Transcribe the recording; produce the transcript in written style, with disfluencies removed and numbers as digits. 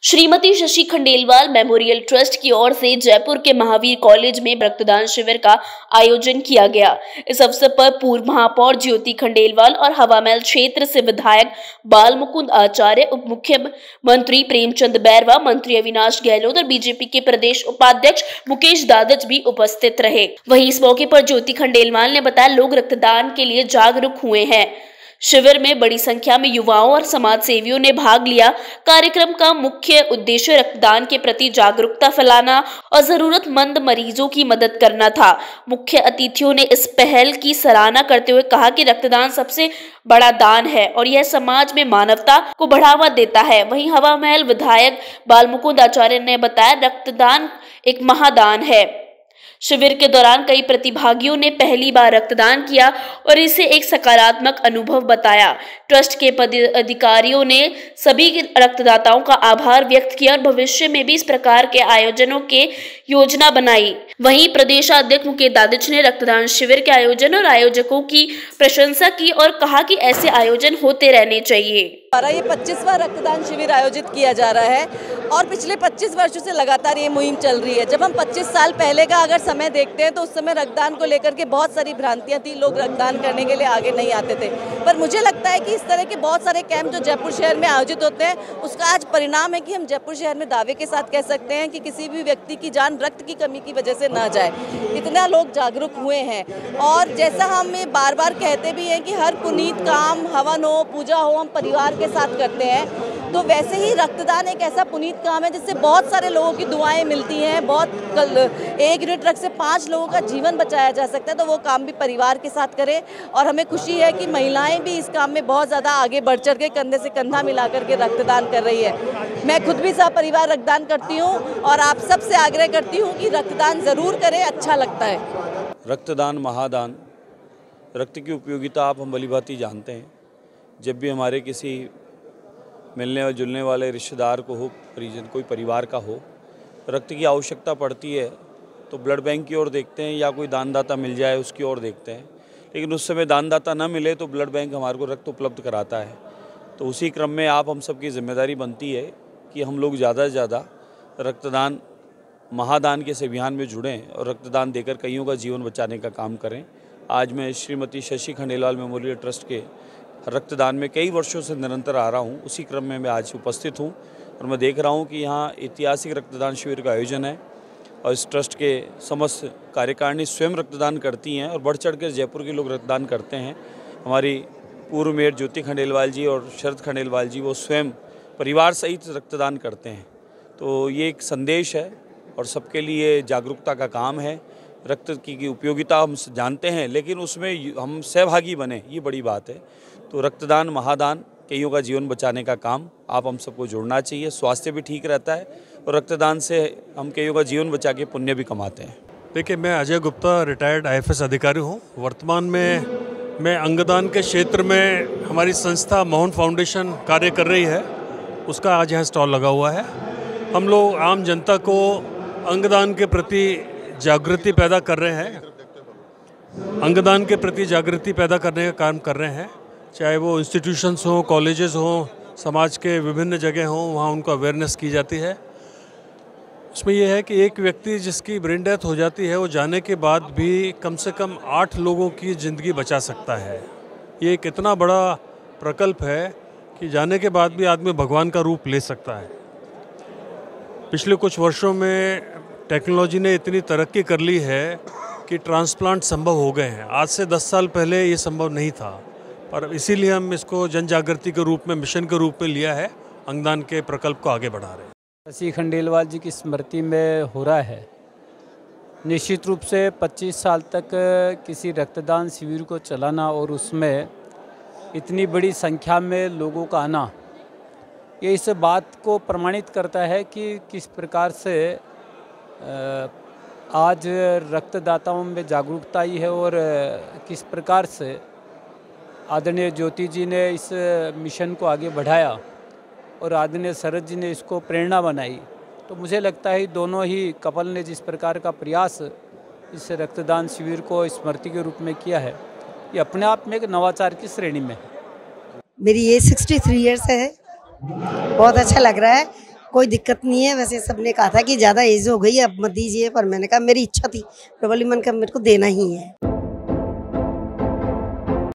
Shrimati Shashi Khandelwal memorial trust की ओर से जयपुर के महावीर कॉलेज में रक्तदान शिविर का आयोजन किया गया। इस अवसर पर पूर्व महापौर ज्योति खंडेलवाल और हवामहल क्षेत्र से विधायक बाल मुकुंद आचार्य, उप मुख्यमंत्री प्रेमचंद बैरवा, मंत्री अविनाश गहलोत और बीजेपी के प्रदेश उपाध्यक्ष मुकेश दादज भी उपस्थित रहे। वहीं इस मौके पर ज्योति खंडेलवाल ने बताया, लोग रक्तदान के लिए जागरूक हुए हैं। शिविर में बड़ी संख्या में युवाओं और समाज सेवियों ने भाग लिया। कार्यक्रम का मुख्य उद्देश्य रक्तदान के प्रति जागरूकता फैलाना और जरूरतमंद मरीजों की मदद करना था। मुख्य अतिथियों ने इस पहल की सराहना करते हुए कहा कि रक्तदान सबसे बड़ा दान है और यह समाज में मानवता को बढ़ावा देता है। वहीं हवामहल विधायक बाल मुकुंद आचार्य ने बताया, रक्तदान एक महादान है। शिविर के दौरान कई प्रतिभागियों ने पहली बार रक्तदान किया और इसे एक सकारात्मक अनुभव बताया। ट्रस्ट के पदाधिकारियों ने सभी रक्तदाताओं का आभार व्यक्त किया और भविष्य में भी इस प्रकार के आयोजनों के योजना बनाई। वहीं प्रदेशाध्यक्ष मुकेश दादज ने रक्तदान शिविर के आयोजन और आयोजकों की प्रशंसा की और कहा कि ऐसे आयोजन होते रहने चाहिए। ये 25वां रक्तदान शिविर आयोजित किया जा रहा है और पिछले 25 वर्षों से लगातार ये मुहिम चल रही है। जब हम 25 साल पहले का अगर समय देखते हैं तो उस समय रक्तदान को लेकर के बहुत सारी भ्रांतियां थी, लोग रक्तदान करने के लिए आगे नहीं आते थे। पर मुझे लगता है कि इस तरह के बहुत सारे कैंप जो जयपुर शहर में आयोजित होते हैं, उसका आज परिणाम है कि हम जयपुर शहर में दावे के साथ कह सकते हैं कि किसी भी व्यक्ति की जान रक्त की कमी की वजह से ना जाए। इतना लोग जागरूक हुए हैं और जैसा हम बार बार कहते भी हैं कि हर पुनीत काम, हवन हो, पूजा हो, हम परिवार के साथ करते हैं, तो वैसे ही रक्तदान एक ऐसा पुनीत काम है जिससे बहुत सारे लोगों की दुआएं मिलती हैं। एक यूनिट रक्त से 5 लोगों का जीवन बचाया जा सकता है, तो वो काम भी परिवार के साथ करें। और हमें खुशी है कि महिलाएं भी इस काम में बहुत ज़्यादा आगे बढ़ चढ़ के कंधे से कंधा मिला करके रक्तदान कर रही है। मैं खुद भी सपरिवार रक्तदान करती हूँ और आप सबसे आग्रह करती हूँ कि रक्तदान ज़रूर करें, अच्छा लगता है। रक्तदान महादान, रक्त की उपयोगिता आप हम भलीभांति जानते हैं। जब भी हमारे किसी मिलने और जुलने वाले रिश्तेदार को हो, परिजन कोई परिवार का हो, रक्त की आवश्यकता पड़ती है तो ब्लड बैंक की ओर देखते हैं या कोई दानदाता मिल जाए उसकी ओर देखते हैं। लेकिन उस समय दानदाता न मिले तो ब्लड बैंक हमारे को रक्त उपलब्ध कराता है। तो उसी क्रम में आप हम सब की जिम्मेदारी बनती है कि हम लोग ज़्यादा से ज़्यादा रक्तदान महादान के इस अभियान में जुड़ें और रक्तदान देकर कईयों का जीवन बचाने का काम करें। आज मैं श्रीमती शशि खंडेलवाल मेमोरियल ट्रस्ट के रक्तदान में कई वर्षों से निरंतर आ रहा हूँ, उसी क्रम में मैं आज उपस्थित हूँ और मैं देख रहा हूँ कि यहाँ ऐतिहासिक रक्तदान शिविर का आयोजन है और इस ट्रस्ट के समस्त कार्यकारिणी स्वयं रक्तदान करती हैं और बढ़ चढ़ कर जयपुर के लोग रक्तदान करते हैं। हमारी पूर्व मेयर ज्योति खंडेलवाल जी और शरद खंडेलवाल जी वो स्वयं परिवार सहित रक्तदान करते हैं। तो ये एक संदेश है और सबके लिए जागरूकता का काम है। रक्त की उपयोगिता हम जानते हैं, लेकिन उसमें हम सहभागी बने, ये बड़ी बात है। तो रक्तदान महादान, कईयों का जीवन बचाने का काम आप हम सबको जुड़ना चाहिए। स्वास्थ्य भी ठीक रहता है और रक्तदान से हम कईयों का जीवन बचा के पुण्य भी कमाते हैं। देखिए, मैं अजय गुप्ता, रिटायर्ड IFS अधिकारी हूँ। वर्तमान में मैं अंगदान के क्षेत्र में हमारी संस्था मोहन फाउंडेशन कार्य कर रही है, उसका आज यहाँ स्टॉल लगा हुआ है। हम लोग आम जनता को अंगदान के प्रति जागृति पैदा कर रहे हैं, अंगदान के प्रति जागृति पैदा करने का काम कर रहे हैं। चाहे वो इंस्टीट्यूशंस हों, कॉलेजेस हों, समाज के विभिन्न जगह हों, वहाँ उनको अवेयरनेस की जाती है। उसमें यह है कि एक व्यक्ति जिसकी ब्रेन डेथ हो जाती है, वो जाने के बाद भी कम से कम 8 लोगों की ज़िंदगी बचा सकता है। ये एक इतना बड़ा प्रकल्प है कि जाने के बाद भी आदमी भगवान का रूप ले सकता है। पिछले कुछ वर्षों में टेक्नोलॉजी ने इतनी तरक्की कर ली है कि ट्रांसप्लांट संभव हो गए हैं। आज से 10 साल पहले ये संभव नहीं था, पर इसीलिए हम इसको जन जागृति के रूप में, मिशन के रूप में लिया है, अंगदान के प्रकल्प को आगे बढ़ा रहे हैं। शशि खंडेलवाल जी की स्मृति में हो रहा है। निश्चित रूप से 25 साल तक किसी रक्तदान शिविर को चलाना और उसमें इतनी बड़ी संख्या में लोगों का आना, ये इस बात को प्रमाणित करता है कि किस प्रकार से आज रक्तदाताओं में जागरूकता आई है और किस प्रकार से आदरणीय ज्योति जी ने इस मिशन को आगे बढ़ाया और आदरणीय शरद जी ने इसको प्रेरणा बनाई। तो मुझे लगता है दोनों ही कपल ने जिस प्रकार का प्रयास इस रक्तदान शिविर को स्मृति के रूप में किया है, ये अपने आप में एक नवाचार की श्रेणी में है। मेरी एज 63 ईयर्स है, बहुत अच्छा लग रहा है कोई दिक्कत नहीं है। वैसे सबने कहा था कि ज़्यादा एज हो गई है अब मत दीजिए, पर मैंने कहा मेरी इच्छा थी, प्रबली मन का मेरे को देना ही है।